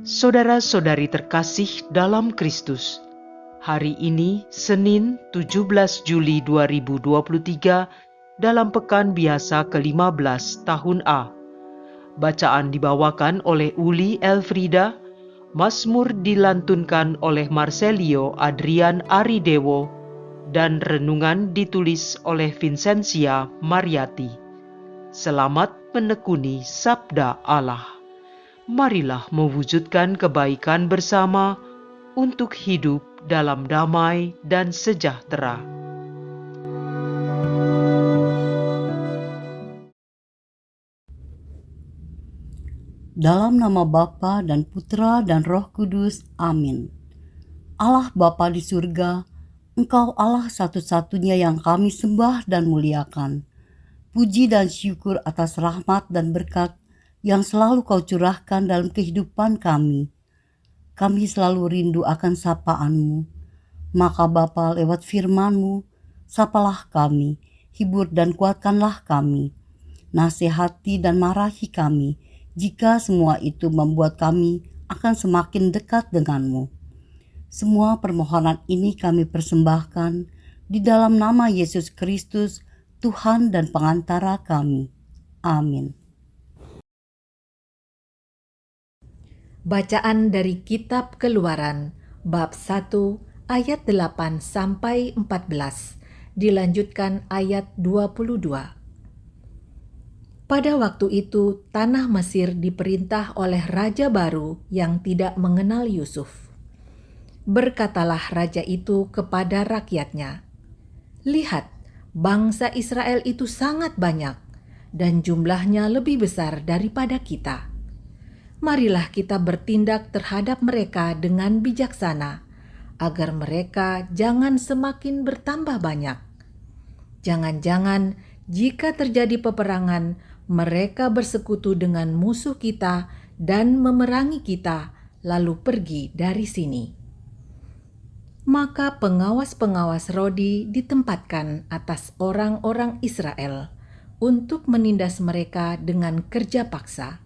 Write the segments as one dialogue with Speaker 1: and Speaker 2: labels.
Speaker 1: Saudara-saudari terkasih dalam Kristus, hari ini Senin 17 Juli 2023 dalam pekan biasa ke-15 tahun A. Bacaan dibawakan oleh Uli Elfrida, Mazmur dilantunkan oleh Marcelio Adrian Aridewo, dan renungan ditulis oleh Vincentia Mariati. Selamat menekuni Sabda Allah. Marilah mewujudkan kebaikan bersama untuk hidup dalam damai dan sejahtera.
Speaker 2: Dalam nama Bapa dan Putra dan Roh Kudus. Amin. Allah Bapa di surga, Engkau Allah satu-satunya yang kami sembah dan muliakan. Puji dan syukur atas rahmat dan berkat yang selalu Kau curahkan dalam kehidupan kami. Kami selalu rindu akan sapaan-Mu. Maka Bapa, lewat firman-Mu, sapalah kami, hibur dan kuatkanlah kami. Nasihati dan marahi kami, jika semua itu membuat kami akan semakin dekat dengan-Mu. Semua permohonan ini kami persembahkan di dalam nama Yesus Kristus, Tuhan dan pengantara kami. Amin.
Speaker 3: Bacaan dari Kitab Keluaran, bab 1, ayat 8 sampai 14, dilanjutkan ayat 22. Pada waktu itu, tanah Mesir diperintah oleh raja baru yang tidak mengenal Yusuf. Berkatalah raja itu kepada rakyatnya, "Lihat, bangsa Israel itu sangat banyak, dan jumlahnya lebih besar daripada kita. Marilah kita bertindak terhadap mereka dengan bijaksana, agar mereka jangan semakin bertambah banyak. Jangan-jangan jika terjadi peperangan, mereka bersekutu dengan musuh kita dan memerangi kita, lalu pergi dari sini." Maka pengawas-pengawas Rodi ditempatkan atas orang-orang Israel untuk menindas mereka dengan kerja paksa.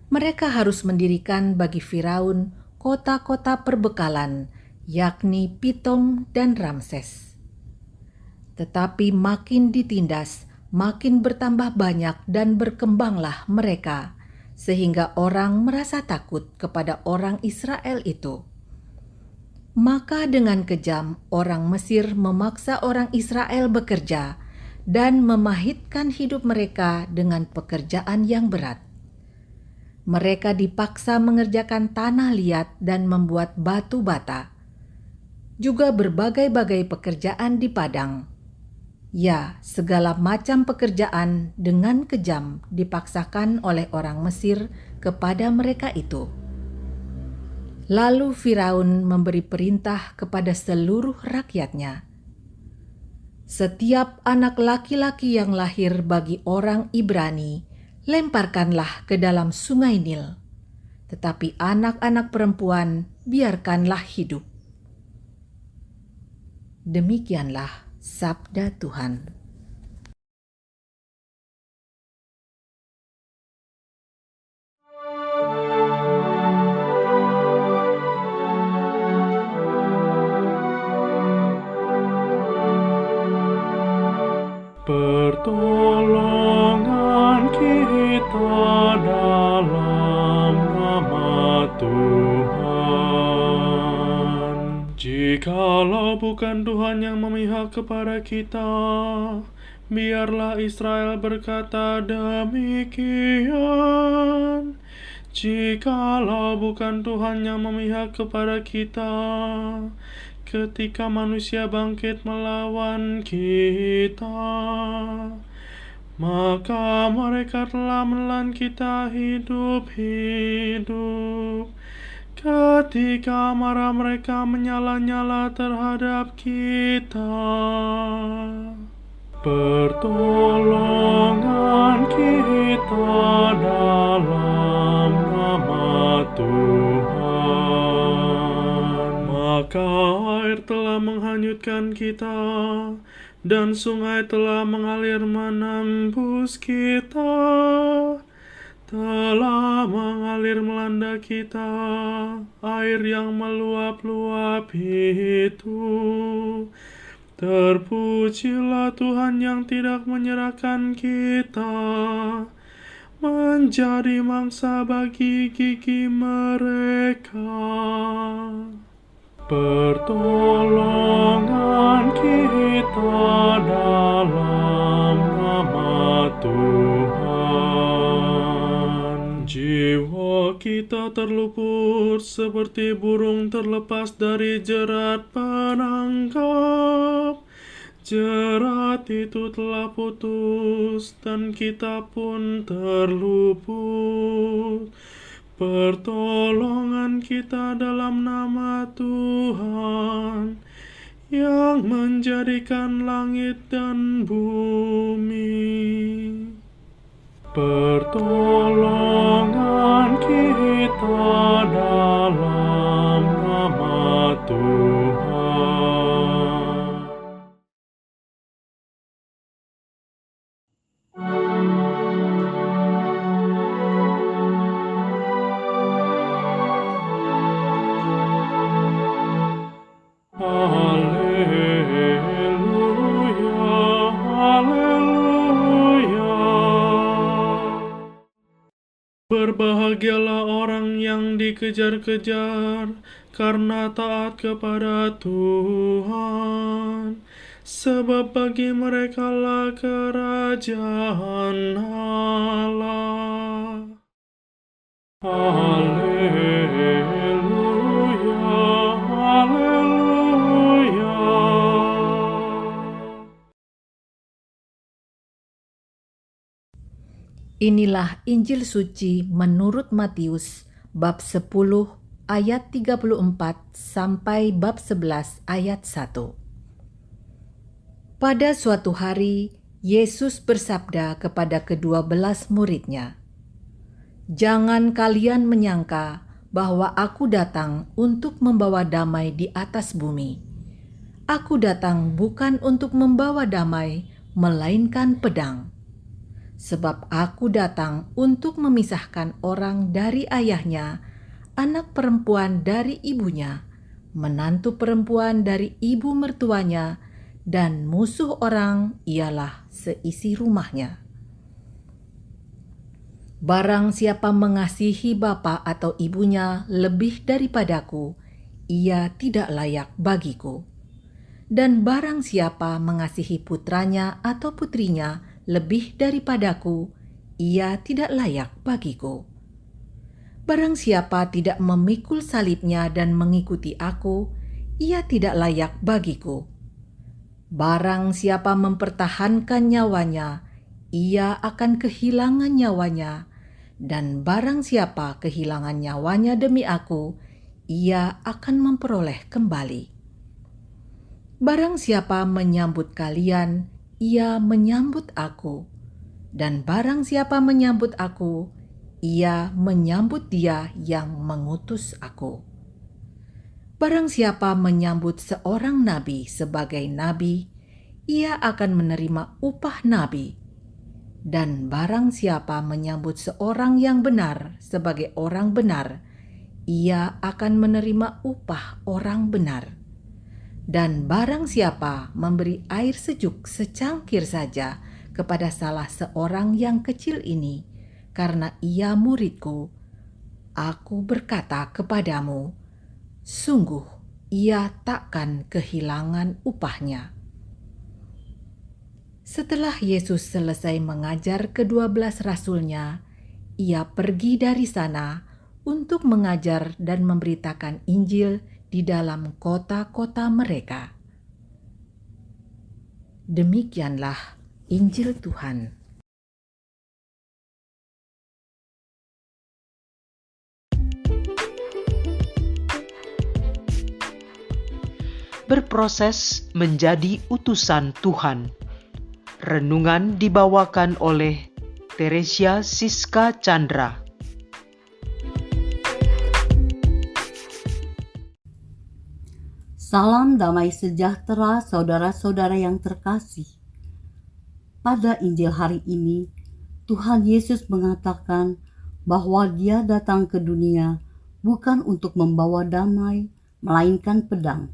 Speaker 3: Mereka harus mendirikan bagi Firaun kota-kota perbekalan, yakni Pitom dan Ramses. Tetapi makin ditindas, makin bertambah banyak dan berkembanglah mereka, sehingga orang merasa takut kepada orang Israel itu. Maka dengan kejam orang Mesir memaksa orang Israel bekerja dan memahitkan hidup mereka dengan pekerjaan yang berat. Mereka dipaksa mengerjakan tanah liat dan membuat batu bata, juga berbagai-bagai pekerjaan di padang. Ya, segala macam pekerjaan dengan kejam dipaksakan oleh orang Mesir kepada mereka itu. Lalu Firaun memberi perintah kepada seluruh rakyatnya, "Setiap anak laki-laki yang lahir bagi orang Ibrani, lemparkanlah ke dalam sungai Nil, tetapi anak-anak perempuan biarkanlah hidup." Demikianlah sabda Tuhan.
Speaker 4: Pertolongan kita dalam nama Tuhan. Jikalau bukan Tuhan yang memihak kepada kita, biarlah Israel berkata demikian. Jikalau bukan Tuhan yang memihak kepada kita, ketika manusia bangkit melawan kita, maka mereka telah menelan kita hidup-hidup. Ketika marah mereka menyala-nyala terhadap kita, pertolongan kita dalam nama Tuhan. Maka air telah menghanyutkan kita, dan sungai telah mengalir menembus kita. telah mengalir melanda kita, air yang meluap-luap itu. Terpujilah Tuhan yang tidak menyerahkan kita menjadi mangsa bagi gigi mereka. Pertolongan kita dalam nama Tuhan. Jiwa kita terlupur seperti burung terlepas dari jerat penangkap. Jerat itu telah putus dan kita pun terluput. Pertolongan kita dalam nama Tuhan yang menjadikan langit dan bumi. Pertolongan kita dalam nama Tuhan. Berbahagialah orang yang dikejar-kejar karena taat kepada Tuhan, sebab bagi merekalah kerajaan Allah. Haleluya, haleluya.
Speaker 3: Inilah Injil suci menurut Matius bab 10 ayat 34 sampai bab 11 ayat 1. Pada suatu hari, Yesus bersabda kepada ke-12 murid-Nya, "Jangan kalian menyangka bahwa aku datang untuk membawa damai di atas bumi. Aku datang bukan untuk membawa damai, melainkan pedang. Sebab aku datang untuk memisahkan orang dari ayahnya, anak perempuan dari ibunya, menantu perempuan dari ibu mertuanya, dan musuh orang ialah seisi rumahnya. Barang siapa mengasihi bapa atau ibunya lebih daripadaku, ia tidak layak bagiku. Dan barang siapa mengasihi putranya atau putrinya lebih daripadaku, ia tidak layak bagiku. Barang siapa tidak memikul salibnya dan mengikuti aku, ia tidak layak bagiku. Barang siapa mempertahankan nyawanya, ia akan kehilangan nyawanya, dan barang siapa kehilangan nyawanya demi aku, ia akan memperoleh kembali. Barang siapa menyambut kalian, ia menyambut aku, dan barang siapa menyambut aku, ia menyambut Dia yang mengutus aku. Barang siapa menyambut seorang nabi sebagai nabi, ia akan menerima upah nabi. Dan barang siapa menyambut seorang yang benar sebagai orang benar, ia akan menerima upah orang benar. Dan barang siapa memberi air sejuk secangkir saja kepada salah seorang yang kecil ini, karena ia muridku, aku berkata kepadamu, sungguh ia takkan kehilangan upahnya." Setelah Yesus selesai mengajar ke-12 rasul-Nya, ia pergi dari sana untuk mengajar dan memberitakan Injil di dalam kota-kota mereka. Demikianlah Injil Tuhan.
Speaker 1: Berproses menjadi utusan Tuhan. Renungan dibawakan oleh Teresia Siska Chandra.
Speaker 2: Salam damai sejahtera saudara-saudara yang terkasih. Pada Injil hari ini, Tuhan Yesus mengatakan bahwa Dia datang ke dunia bukan untuk membawa damai, melainkan pedang.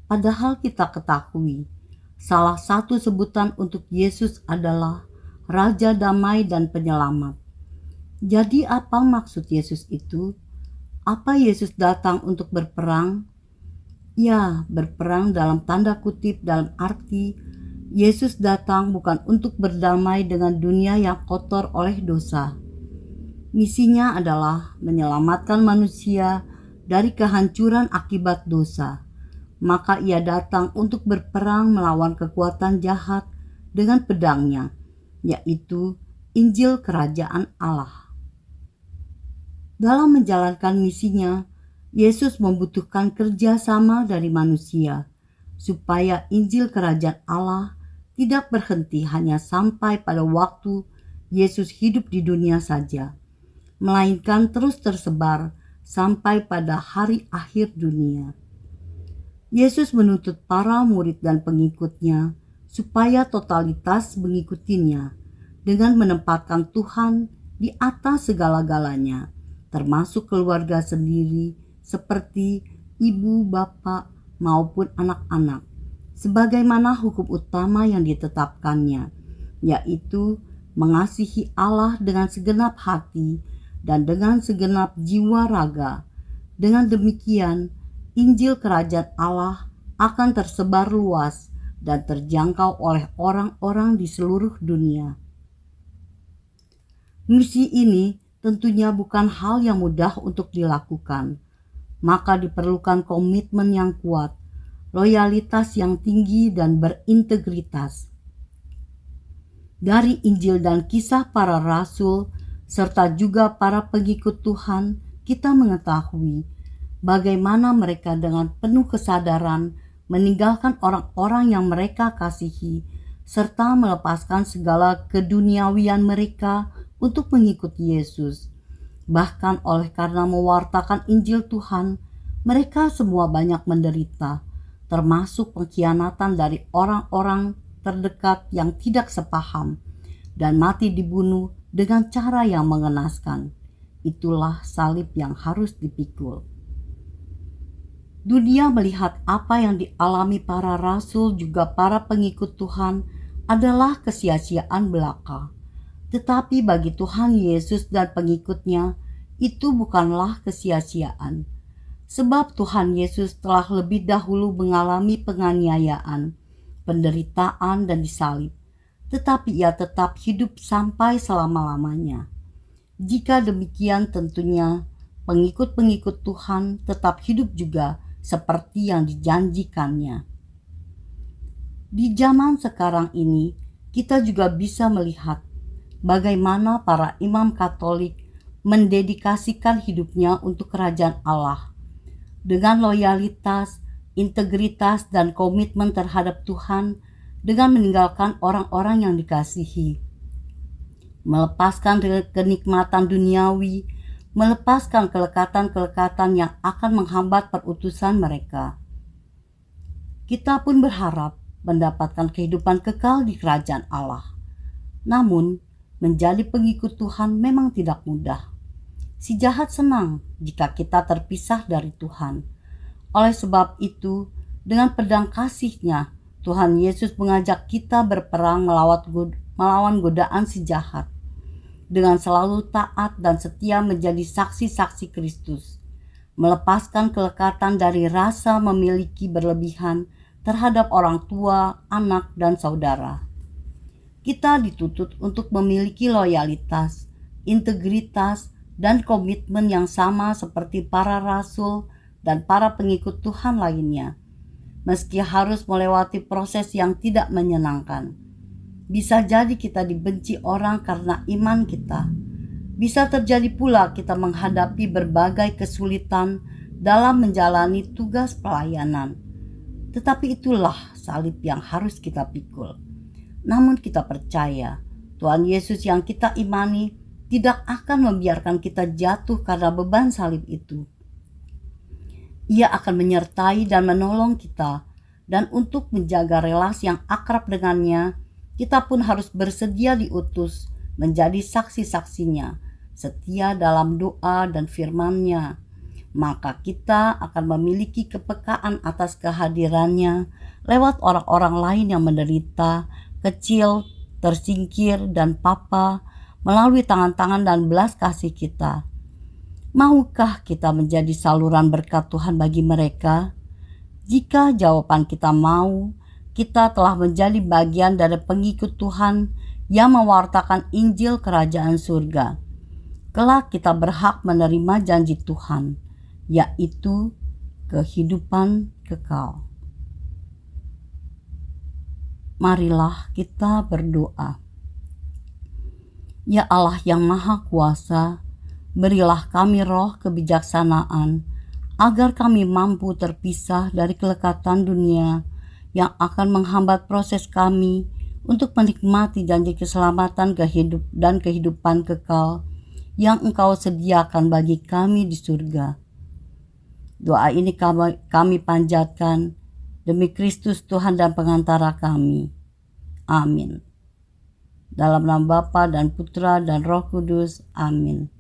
Speaker 2: Padahal kita ketahui, salah satu sebutan untuk Yesus adalah Raja Damai dan Penyelamat. Jadi apa maksud Yesus itu? Apa Yesus datang untuk berperang? Ya, berperang dalam tanda kutip, dalam arti Yesus datang bukan untuk berdamai dengan dunia yang kotor oleh dosa. Misinya adalah menyelamatkan manusia dari kehancuran akibat dosa. Maka Ia datang untuk berperang melawan kekuatan jahat dengan pedangnya, yaitu Injil Kerajaan Allah. Dalam menjalankan misinya, Yesus membutuhkan kerjasama dari manusia, supaya Injil Kerajaan Allah tidak berhenti hanya sampai pada waktu Yesus hidup di dunia saja, melainkan terus tersebar sampai pada hari akhir dunia. Yesus menuntut para murid dan pengikutnya supaya totalitas mengikutinya dengan menempatkan Tuhan di atas segala-galanya, termasuk keluarga sendiri seperti ibu, bapak, maupun anak-anak, sebagaimana hukum utama yang ditetapkannya, yaitu mengasihi Allah dengan segenap hati dan dengan segenap jiwa raga. Dengan demikian, Injil Kerajaan Allah akan tersebar luas dan terjangkau oleh orang-orang di seluruh dunia. Misi ini tentunya bukan hal yang mudah untuk dilakukan, maka diperlukan komitmen yang kuat, loyalitas yang tinggi dan berintegritas. Dari Injil dan kisah para rasul, serta juga para pengikut Tuhan, kita mengetahui bagaimana mereka dengan penuh kesadaran meninggalkan orang-orang yang mereka kasihi, serta melepaskan segala keduniawian mereka untuk mengikuti Yesus. Bahkan oleh karena mewartakan Injil Tuhan, mereka semua banyak menderita, termasuk pengkhianatan dari orang-orang terdekat yang tidak sepaham, dan mati dibunuh dengan cara yang mengenaskan. Itulah salib yang harus dipikul. Dunia melihat apa yang dialami para rasul juga para pengikut Tuhan adalah kesia-siaan belaka. Tetapi bagi Tuhan Yesus dan pengikutnya, itu bukanlah kesia-siaan. Sebab Tuhan Yesus telah lebih dahulu mengalami penganiayaan, penderitaan dan disalib. Tetapi Ia tetap hidup sampai selama-lamanya. Jika demikian tentunya pengikut-pengikut Tuhan tetap hidup juga seperti yang dijanjikannya. Di zaman sekarang ini, kita juga bisa melihat bagaimana para imam Katolik mendedikasikan hidupnya untuk kerajaan Allah dengan loyalitas, integritas, dan komitmen terhadap Tuhan dengan meninggalkan orang-orang yang dikasihi, melepaskan kenikmatan duniawi, melepaskan kelekatan-kelekatan yang akan menghambat perutusan mereka. Kita pun berharap mendapatkan kehidupan kekal di kerajaan Allah. Namun, menjadi pengikut Tuhan memang tidak mudah. Si jahat senang jika kita terpisah dari Tuhan. Oleh sebab itu, dengan pedang kasih-Nya, Tuhan Yesus mengajak kita berperang melawan godaan si jahat, dengan selalu taat dan setia menjadi saksi-saksi Kristus, melepaskan kelekatan dari rasa memiliki berlebihan terhadap orang tua, anak, dan saudara. Kita dituntut untuk memiliki loyalitas, integritas, dan komitmen yang sama seperti para rasul dan para pengikut Tuhan lainnya, meski harus melewati proses yang tidak menyenangkan. Bisa jadi kita dibenci orang karena iman kita. Bisa terjadi pula kita menghadapi berbagai kesulitan dalam menjalani tugas pelayanan. Tetapi itulah salib yang harus kita pikul. Namun kita percaya Tuhan Yesus yang kita imani tidak akan membiarkan kita jatuh karena beban salib itu. Ia akan menyertai dan menolong kita, dan untuk menjaga relasi yang akrab dengannya, kita pun harus bersedia diutus menjadi saksi-saksinya setia dalam doa dan firman-Nya, maka kita akan memiliki kepekaan atas kehadiran-Nya lewat orang-orang lain yang menderita, kecil, tersingkir, dan papa, melalui tangan-tangan dan belas kasih kita. Maukah kita menjadi saluran berkat Tuhan bagi mereka? Jika jawaban kita mau, kita telah menjadi bagian dari pengikut Tuhan yang mewartakan Injil Kerajaan Surga. Kelak kita berhak menerima janji Tuhan, yaitu kehidupan kekal. Marilah kita berdoa. Ya Allah yang Maha Kuasa, berilah kami roh kebijaksanaan, agar kami mampu terpisah dari kelekatan dunia yang akan menghambat proses kami untuk menikmati janji keselamatan dan kehidupan kekal yang Engkau sediakan bagi kami di surga. Doa ini kami panjatkan demi Kristus Tuhan dan pengantara kami. Amin. Dalam nama Bapa dan Putra dan Roh Kudus. Amin.